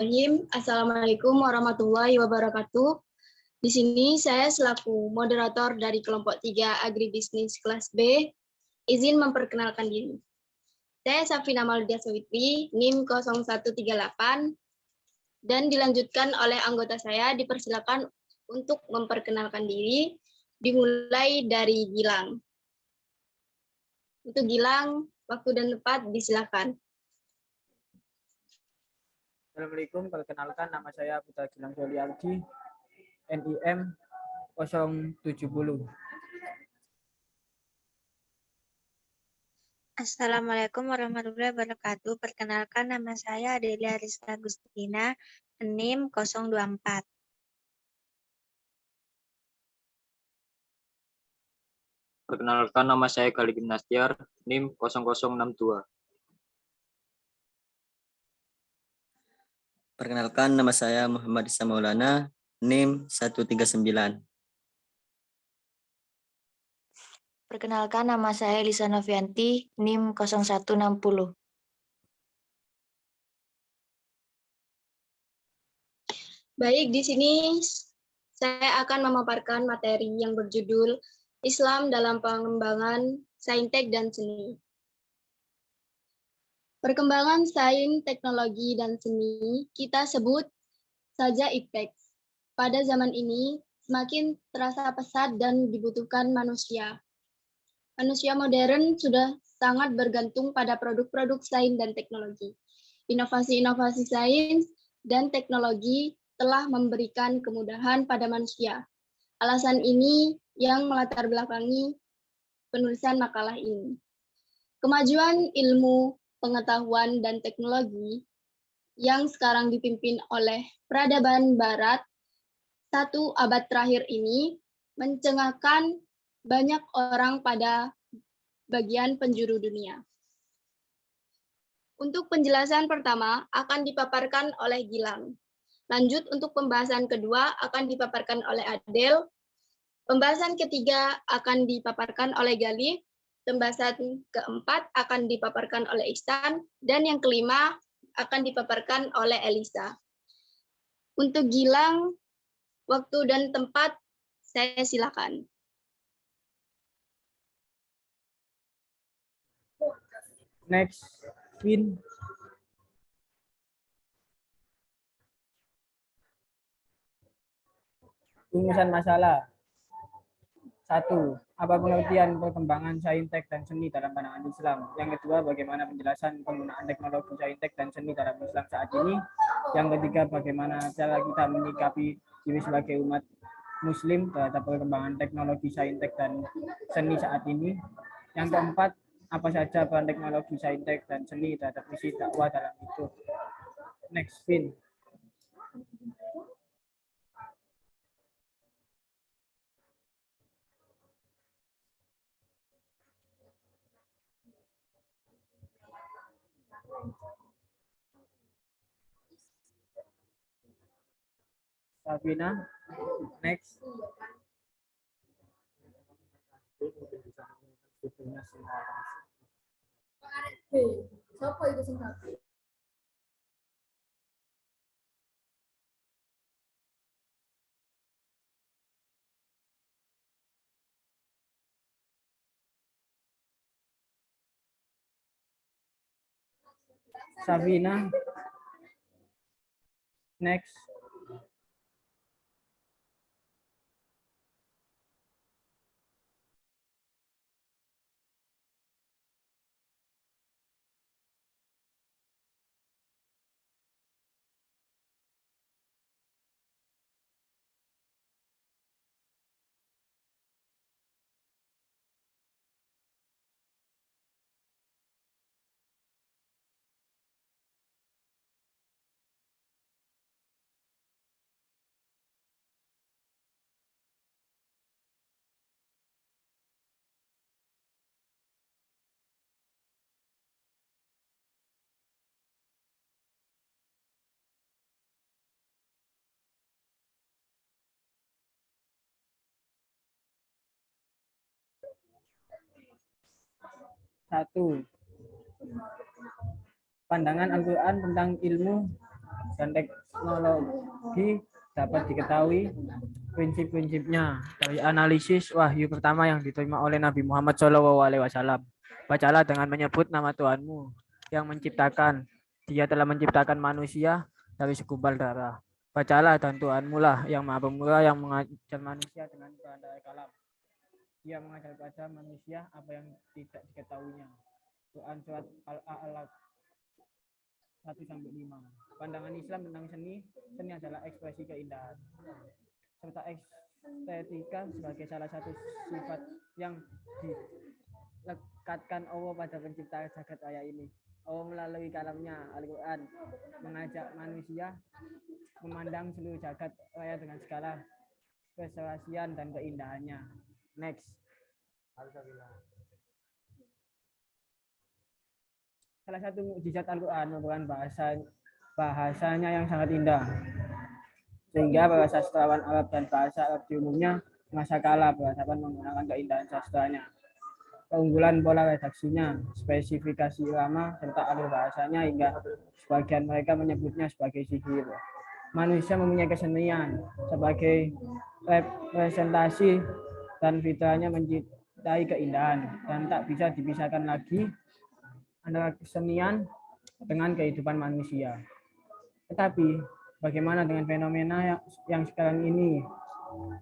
Assalamualaikum warahmatullahi wabarakatuh. Di sini saya selaku moderator dari kelompok 3 Agribisnis kelas B, izin memperkenalkan diri. Saya Safina Maulidia Sawitri, NIM 0138, dan dilanjutkan oleh anggota saya, dipersilakan untuk memperkenalkan diri, dimulai dari Gilang. Untuk Gilang, waktu dan tempat disilakan. Assalamualaikum, perkenalkan nama saya Putra Gilang Soliarji, NIM 070. Assalamualaikum warahmatullahi wabarakatuh. Perkenalkan nama saya Adelia Rizka Agustina, NIM 024. Perkenalkan nama saya Gali Gimnastiar, NIM 0062. Perkenalkan nama saya Muhammad Isa Maulana, NIM 139. Perkenalkan nama saya Elisa Novianti, NIM 0160. Baik, di sini saya akan memaparkan materi yang berjudul Islam dalam Pengembangan Saintek dan Seni. Perkembangan sains, teknologi, dan seni kita sebut saja iptek. Pada zaman ini semakin terasa pesat dan dibutuhkan manusia. Manusia modern sudah sangat bergantung pada produk-produk sains dan teknologi. Inovasi-inovasi sains dan teknologi telah memberikan kemudahan pada manusia. Alasan ini yang melatar belakangi penulisan makalah ini. Kemajuan ilmu, pengetahuan, dan teknologi yang sekarang dipimpin oleh peradaban Barat 1 abad terakhir ini mencengangkan banyak orang pada bagian penjuru dunia. Untuk penjelasan pertama akan dipaparkan oleh Gilang. Lanjut untuk pembahasan kedua akan dipaparkan oleh Adel. Pembahasan ketiga akan dipaparkan oleh Gali. Pembahasan keempat akan dipaparkan oleh Ihsan, dan yang kelima akan dipaparkan oleh Elisa. Untuk Gilang, waktu dan tempat saya silakan. Next, Vin. Rumusan masalah. 1. Apa pengertian perkembangan saintek dan seni dalam pandangan Islam? Yang kedua, bagaimana penjelasan penggunaan teknologi saintek dan seni dalam Islam saat ini? Yang ketiga, bagaimana cara kita menyikapi diri sebagai umat Muslim terhadap perkembangan teknologi saintek dan seni saat ini? Yang keempat, apa saja peran teknologi saintek dan seni terhadap misi dakwah dalam hidup? Next, Vin. Sabina, next. Sabina, next. Satu, pandangan Al-Quran tentang ilmu dan teknologi dapat diketahui prinsip-prinsipnya dari analisis wahyu pertama yang diterima oleh Nabi Muhammad SAW. Bacalah dengan menyebut nama Tuhanmu yang menciptakan. Dia telah menciptakan manusia dari segumpal darah. Bacalah dan Tuhanmu lah yang maha pemurah yang mengajar manusia dengan bahasa kalam. Dia mengajar pada manusia apa yang tidak diketahuinya. Quran surat Al-Alaq 1-5. Pandangan Islam tentang seni adalah ekspresi keindahan serta estetika sebagai salah satu sifat yang dilekatkan Allah pada pencipta jagat raya ini. Allah melalui kalamnya Al-Quran mengajak manusia memandang seluruh jagat raya dengan segala keserasian dan keindahannya. Next. Salah satu mukjizat Al-Quran merupakan bahasanya yang sangat indah. Sehingga para sastrawan Arab dan bahasa Arab di umumnya merasa kalah berhadapan menggunakan keindahan sastranya. Keunggulan pola redaksinya, spesifikasi irama, serta alur bahasanya hingga sebagian mereka menyebutnya sebagai sihir. Manusia mempunyai kesenian sebagai representasi dan fitrahnya mencintai keindahan dan tak bisa dipisahkan lagi antara kesenian dengan kehidupan manusia. Tetapi bagaimana dengan fenomena yang sekarang ini?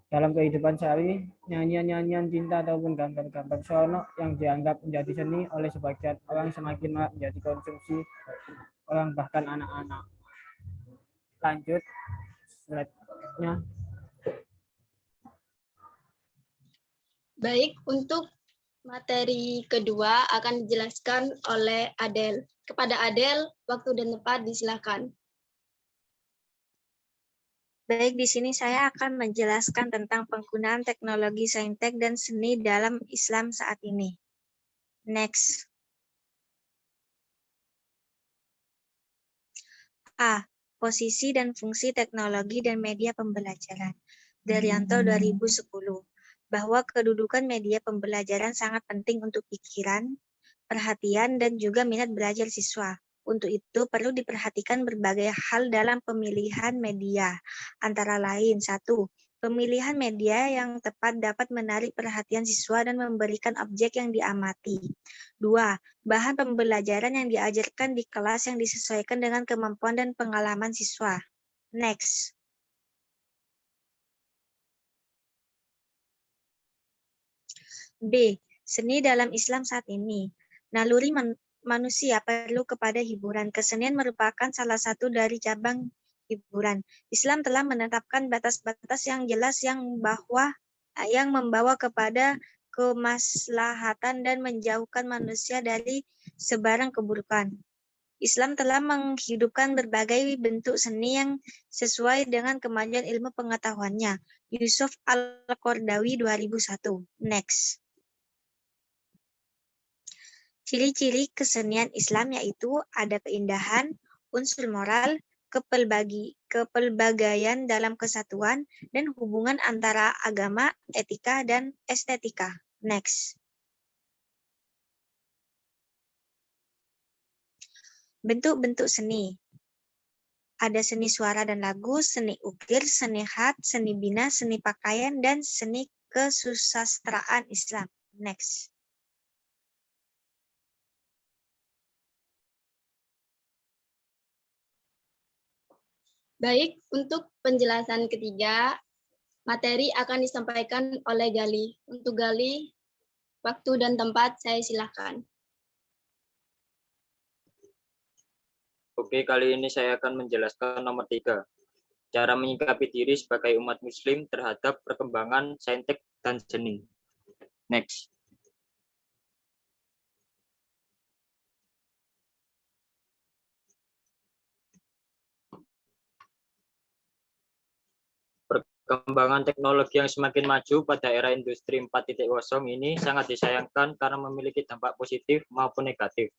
Dalam kehidupan sehari, nyanyian-nyanyian cinta ataupun gambar-gambar seronok yang dianggap menjadi seni oleh sebagian orang semakin marak menjadi konsumsi orang bahkan anak-anak. Lanjut slide-nya. Baik, untuk materi kedua akan dijelaskan oleh Adel. Kepada Adel, waktu dan tempat disilakan. Baik, di sini saya akan menjelaskan tentang penggunaan teknologi saintek dan seni dalam Islam saat ini. Next. A. Posisi dan fungsi teknologi dan media pembelajaran. Daryanto 2010. Bahwa kedudukan media pembelajaran sangat penting untuk pikiran, perhatian, dan juga minat belajar siswa. Untuk itu perlu diperhatikan berbagai hal dalam pemilihan media. Antara lain, 1. Pemilihan media yang tepat dapat menarik perhatian siswa dan memberikan objek yang diamati. 2. Bahan pembelajaran yang diajarkan di kelas yang disesuaikan dengan kemampuan dan pengalaman siswa. Next. B. Seni dalam Islam saat ini. Naluri manusia perlu kepada hiburan. Kesenian merupakan salah satu dari cabang hiburan. Islam telah menetapkan batas-batas yang jelas yang membawa kepada kemaslahatan dan menjauhkan manusia dari sebarang keburukan. Islam telah menghidupkan berbagai bentuk seni yang sesuai dengan kemajuan ilmu pengetahuannya. Yusuf Al-Qardawi 2001. Next. Ciri-ciri kesenian Islam yaitu ada keindahan, unsur moral, kepelbagaian dalam kesatuan, dan hubungan antara agama, etika, dan estetika. Next. Bentuk-bentuk seni. Ada seni suara dan lagu, seni ukir, seni khat, seni bina, seni pakaian, dan seni kesusastraan Islam. Next. Baik, untuk penjelasan ketiga, materi akan disampaikan oleh Gali. Untuk Gali, waktu dan tempat saya silakan. Oke, kali ini saya akan menjelaskan nomor 3. Cara menyikapi diri sebagai umat muslim terhadap perkembangan saintek dan seni. Next. Perkembangan teknologi yang semakin maju pada era industri 4.0 ini sangat disayangkan karena memiliki dampak positif maupun negatif.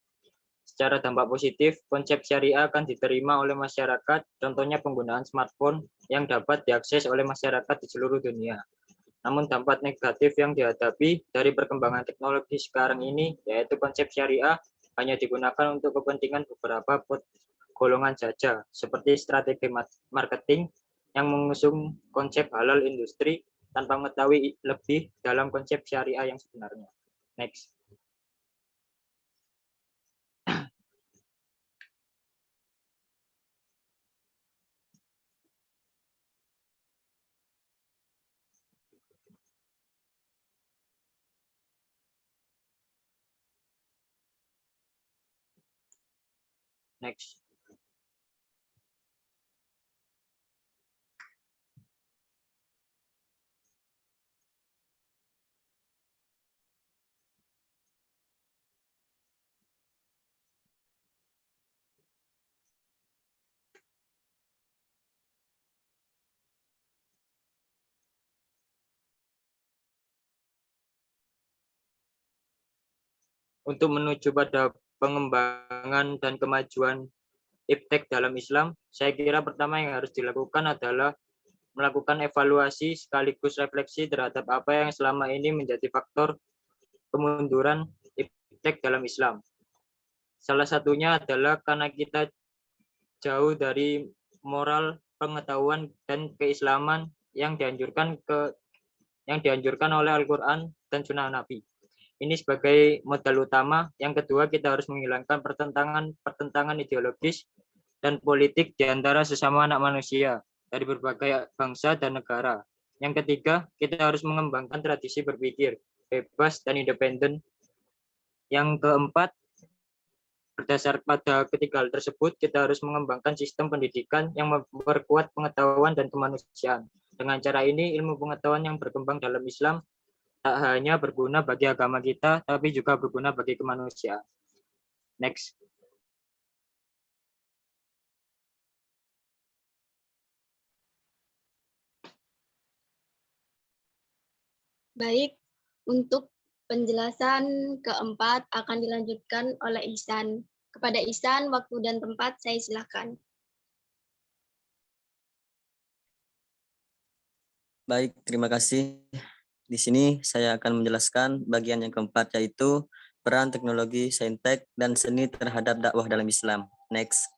Secara dampak positif, konsep syariah akan diterima oleh masyarakat, contohnya penggunaan smartphone yang dapat diakses oleh masyarakat di seluruh dunia. Namun dampak negatif yang dihadapi dari perkembangan teknologi sekarang ini, yaitu konsep syariah hanya digunakan untuk kepentingan beberapa golongan saja, seperti strategi marketing yang mengusung konsep halal industri tanpa mengetahui lebih dalam konsep syariah yang sebenarnya. Next. Next. Untuk menuju pada pengembangan dan kemajuan iptek dalam Islam, saya kira pertama yang harus dilakukan adalah melakukan evaluasi sekaligus refleksi terhadap apa yang selama ini menjadi faktor kemunduran iptek dalam Islam. Salah satunya adalah karena kita jauh dari moral, pengetahuan, dan keislaman yang dianjurkan oleh Al-Quran dan Sunnah Nabi. Ini sebagai modal utama. Yang kedua, kita harus menghilangkan pertentangan ideologis dan politik di antara sesama anak manusia dari berbagai bangsa dan negara. Yang ketiga, kita harus mengembangkan tradisi berpikir bebas dan independen. Yang keempat, berdasar pada ketiga hal tersebut, kita harus mengembangkan sistem pendidikan yang memperkuat pengetahuan dan kemanusiaan. Dengan cara ini, ilmu pengetahuan yang berkembang dalam Islam tak hanya berguna bagi agama kita, tapi juga berguna bagi kemanusiaan. Next. Baik, untuk penjelasan keempat akan dilanjutkan oleh Ihsan. Kepada Ihsan, waktu dan tempat saya silakan. Baik, terima kasih. Di sini saya akan menjelaskan bagian yang keempat, yaitu peran teknologi, saintek, dan seni terhadap dakwah dalam Islam. Next.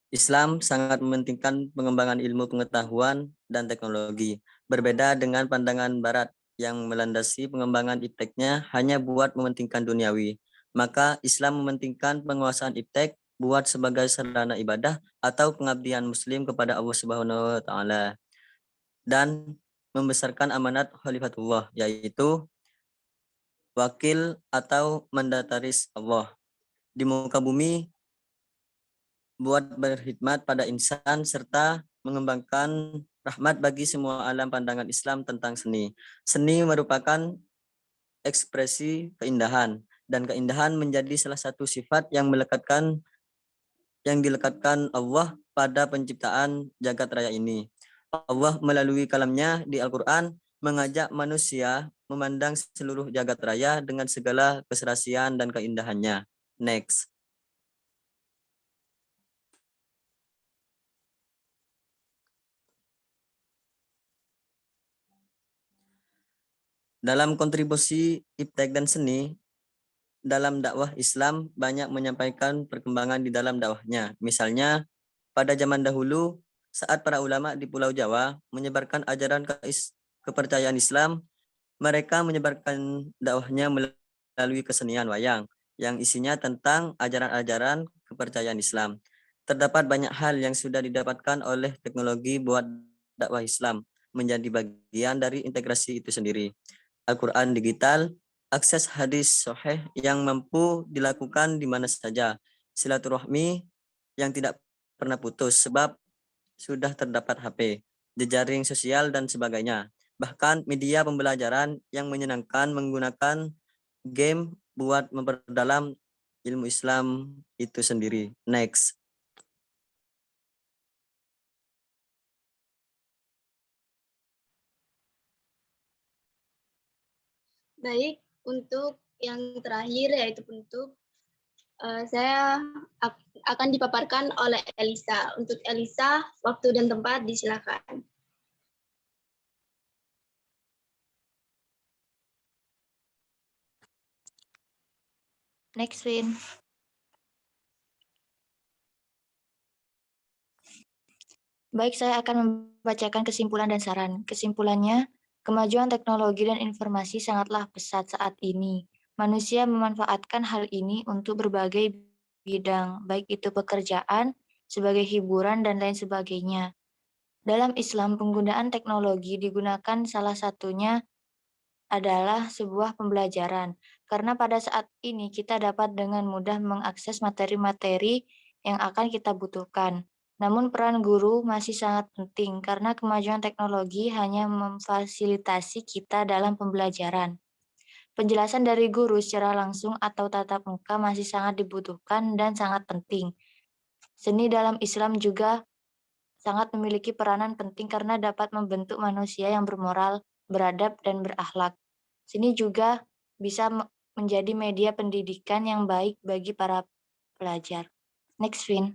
Islam sangat mementingkan pengembangan ilmu pengetahuan dan teknologi. Berbeda dengan pandangan Barat yang melandasi pengembangan ipteknya hanya buat mementingkan duniawi. Maka Islam mementingkan penguasaan iptek buat sebagai sarana ibadah atau pengabdian Muslim kepada Allah Subhanahu wa Ta'ala, dan membesarkan amanat Khalifatullah, yaitu wakil atau mandataris Allah di muka bumi buat berkhidmat pada insan serta mengembangkan rahmat bagi semua alam. Pandangan Islam tentang seni. Seni merupakan ekspresi keindahan, dan keindahan menjadi salah satu sifat yang dilekatkan Allah pada penciptaan jagat raya ini. Allah melalui kalamnya di Al-Quran mengajak manusia memandang seluruh jagat raya dengan segala keserasian dan keindahannya. Next. Dalam kontribusi iptek dan seni dalam dakwah Islam banyak menyampaikan perkembangan di dalam dakwahnya. Misalnya, pada zaman dahulu saat para ulama di Pulau Jawa menyebarkan ajaran kepercayaan Islam, mereka menyebarkan dakwahnya melalui kesenian wayang yang isinya tentang ajaran-ajaran kepercayaan Islam. Terdapat banyak hal yang sudah didapatkan oleh teknologi buat dakwah Islam menjadi bagian dari integrasi itu sendiri. Al-Quran digital, akses hadis sahih yang mampu dilakukan di mana saja, silaturahmi yang tidak pernah putus sebab sudah terdapat HP, jejaring sosial dan sebagainya. Bahkan media pembelajaran yang menyenangkan menggunakan game buat memperdalam ilmu Islam itu sendiri. Next. Baik, untuk yang terakhir yaitu penutup, saya akan dipaparkan oleh Elisa. Untuk Elisa, waktu dan tempat disilakan. Next, Win. Baik, saya akan membacakan kesimpulan dan saran. Kesimpulannya, kemajuan teknologi dan informasi sangatlah pesat saat ini. Manusia memanfaatkan hal ini untuk berbagai bidang, baik itu pekerjaan, sebagai hiburan, dan lain sebagainya. Dalam Islam, penggunaan teknologi digunakan salah satunya adalah sebuah pembelajaran, karena pada saat ini kita dapat dengan mudah mengakses materi-materi yang akan kita butuhkan. Namun peran guru masih sangat penting karena kemajuan teknologi hanya memfasilitasi kita dalam pembelajaran. Penjelasan dari guru secara langsung atau tatap muka masih sangat dibutuhkan dan sangat penting. Seni dalam Islam juga sangat memiliki peranan penting karena dapat membentuk manusia yang bermoral, beradab, dan berakhlak. Seni juga bisa menjadi media pendidikan yang baik bagi para pelajar. Next, Vin.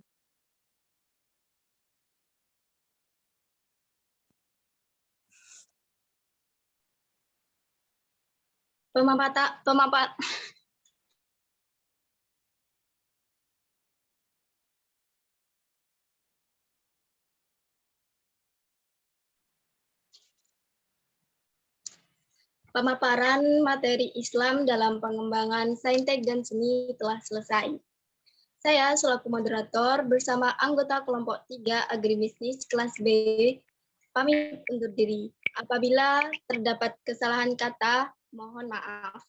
Pemaparan materi Islam dalam pengembangan saintek dan seni telah selesai. Saya selaku moderator bersama anggota kelompok 3 agribisnis kelas B pamit undur diri. Apabila terdapat kesalahan kata, mohon maaf.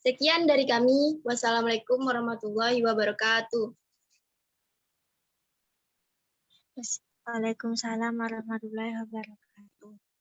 Sekian dari kami. Wassalamualaikum warahmatullahi wabarakatuh. Waalaikumsalam warahmatullahi wabarakatuh.